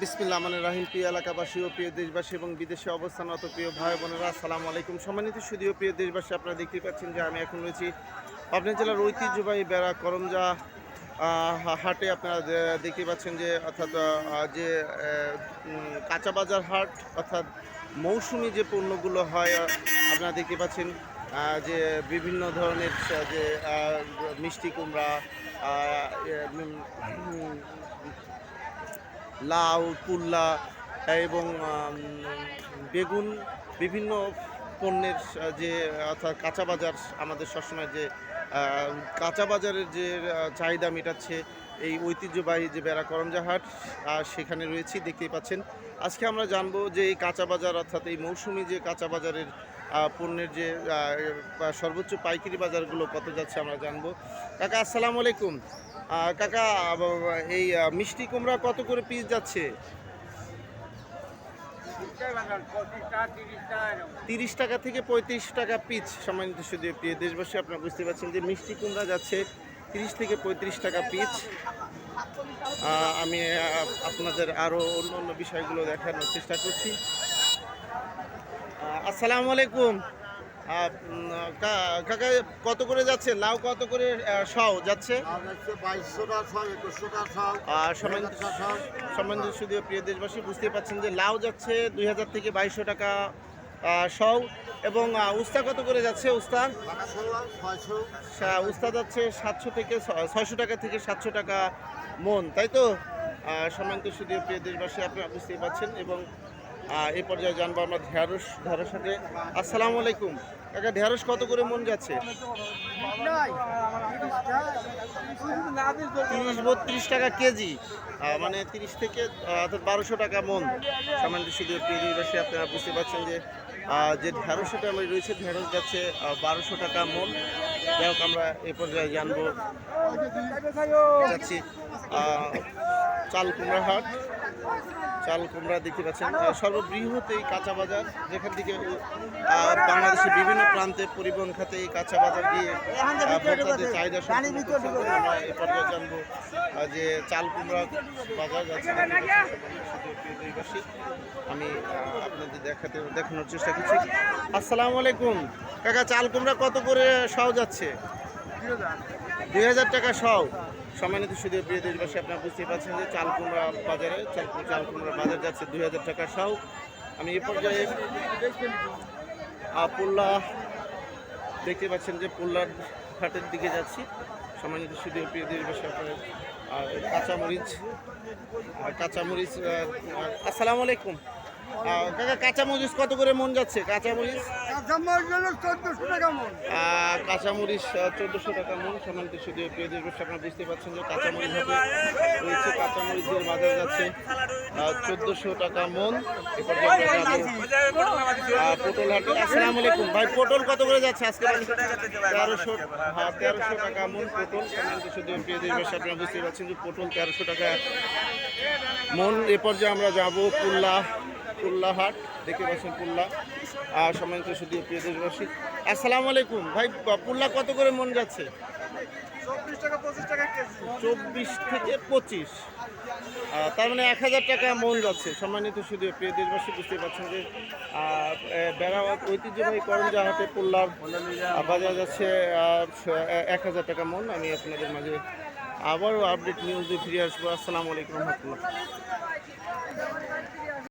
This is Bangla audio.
বিসমিল্লাহ রহমানির রহিম। প্রিয় এলাকাবাসী ও প্রিয় দেশবাসী এবং বিদেশে অবস্থানরত প্রিয় ভাই বোনেরা, আসসালামু আলাইকুম। সম্মানিত সুধী ও প্রিয় দেশবাসী, আপনারা দেখতে পাচ্ছেন যে আমি এখন রয়েছি পাবনা জেলার ঐতিহ্যবাহী বেড়া করমজা হাটে। আপনারা দেখতে পাচ্ছেন যে অর্থাৎ যে কাঁচা বাজার হাট, অর্থাৎ মৌসুমি যে পণ্যগুলো হয়, আপনারা দেখতে পাচ্ছেন যে বিভিন্ন ধরনের যে মিষ্টি কুমড়া, লাউ, কুল্লা এবং বেগুন, বিভিন্ন পণ্যের যে অর্থাৎ কাঁচা বাজার, আমাদের সবসময় যে কাঁচা বাজারের যে চাহিদা মেটাচ্ছে এই ঐতিহ্যবাহী যে বেড়া করমজা হাট, সেখানে রয়েছি, দেখতেই পাচ্ছেন। আজকে আমরা জানবো যে এই কাঁচা বাজার, অর্থাৎ এই মৌসুমি যে কাঁচা বাজারের পণ্যের যে সর্বোচ্চ পাইকারি বাজারগুলো কত যাচ্ছে আমরা জানবো। কাকা আসসালামু আলাইকুম। কাকা, এই মিষ্টি কুমড়া কত করে পিস যাচ্ছে? 30 টাকা থেকে 35 টাকা পিস। সম্মানিত শুধু প্রিয় দেশবাসী, আপনারা বুঝতে পারছেন যে মিষ্টি কুমড়া যাচ্ছে 30 থেকে 35 টাকা পিস। আমি আপনাদের আরও অন্য অন্য বিষয়গুলো দেখানোর চেষ্টা করছি। আসসালামু আলাইকুম। কাকা, কত করে যাচ্ছে লাউ? কত করে শাও যাচ্ছে? সম্মানিত শুধু প্রিয় দেশবাসী, বুঝতে পারছেন যে লাউ যাচ্ছে 2000 থেকে 2200 টাকা শাও। এবং উস্তা কত করে যাচ্ছে? উস্তা যাচ্ছে 700 থেকে 600 টাকা থেকে 700 টাকা মন, তাই তো? সম্মানিত শুধু প্রিয় দেশবাসী, আপনারা বুঝতেই পারছেন। এবং এই পর্যায়ে জানবো আমরা ঢেঁড়স সাথে। আসসালামু আলাইকুম। কাকা, ঢেঁড়স কত করে মন যাচ্ছে? 30-32 টাকা কেজি, মানে 30 থেকে 1200 টাকা মন। সামান্য শুধু প্রিয়বাসী, আপনারা বুঝতে পারছেন যে যে ঢেঁড়সটা আমার রয়েছে, ঢেঁড়স যাচ্ছে 1200 টাকা মন। যাই হোক, আমরা এই পর্যায়ে জানবো যাচ্ছি চাল কুমড়া হাট। চাল কুমড়া দেখতে পাচ্ছেন সর্ববৃহৎ এই কাঁচা বাজার, যেখান থেকে বাংলাদেশের বিভিন্ন প্রান্তে পরিবহন খাতে এই কাঁচা বাজার দিয়ে ভোক্তাদের চাহিদা সম্পূর্ণ করছে। আমরা এ পর্যায়ে জানবো যে চাল কুমড়া বাজার যাচ্ছে। আমি আপনাদের দেখানোর চেষ্টা করছি। আসসালামু আলাইকুম। কাকা, চাল কুমড়া কত করে শাও যাচ্ছে? 2000 টাকা শাও। সম্মানিত শুধু প্রিয় দেশবাসী, আপনারা বুঝতে পারছেন যে চাল কুমড়া বাজারে চাল কুমড়ার বাজার যাচ্ছে 2000 টাকা শাও। আমি এই পর্যায়ে পুল্লা দেখতে পাচ্ছেন যে পুল্লার ঘাটের দিকে যাচ্ছি। সম্মানিত শুধু প্রিয় দেশবাসী, আপনারা কাঁচামরিচ। আসসালামু আলাইকুম। কাকা, কাঁচামরিচ কত করে মন যাচ্ছে? কাঁচামরিচ 1400 টাকা মন। কাঁচামরিচ 1400 টাকা মন। সম্মানিত শুধু প্রিয় দেশবাসী, আপনারা বুঝতে পারছেন যে কাঁচামরিচ হাটে রয়েছে। কাঁচামরিচের বাজার যাচ্ছে 1400 টাকা মন। পটল হাটে। আসসালামু আলাইকুম ভাই, পটল কত করে যাচ্ছে আজকে? 1300 টাকা মন পটল। সম্মানিত শুধু প্রিয় দেশবাসী, আপনারা বুঝতে পারছেন যে পটল 1300 টাকা মন। এ পর্যায়ে আমরা যাব পুল্লা হাট, দেখতে পাচ্ছেন পুল্লা। সম্মানিত শুধু প্রিয় দেশবাসী, আসসালামু আলাইকুম ভাই, পুল্লা কত করে মন যাচ্ছে? 24 টাকা 25 টাকা কেজি। 24 থেকে 25, তার মানে 1000 টাকা মন যাচ্ছে। সম্মানিত শুধু প্রিয় দেশবাসী, বুঝতে পারছেন যে বেড়া ঐতিহ্যবাহী করমজা হাটে পুল্লার বাজার যাচ্ছে 1000 টাকা মন। আমি আপনাদের মাঝে আবারও আপডেট নিউজে ফিরে আসবো। আসসালামু আলাইকুম রহমতুল্লাহ।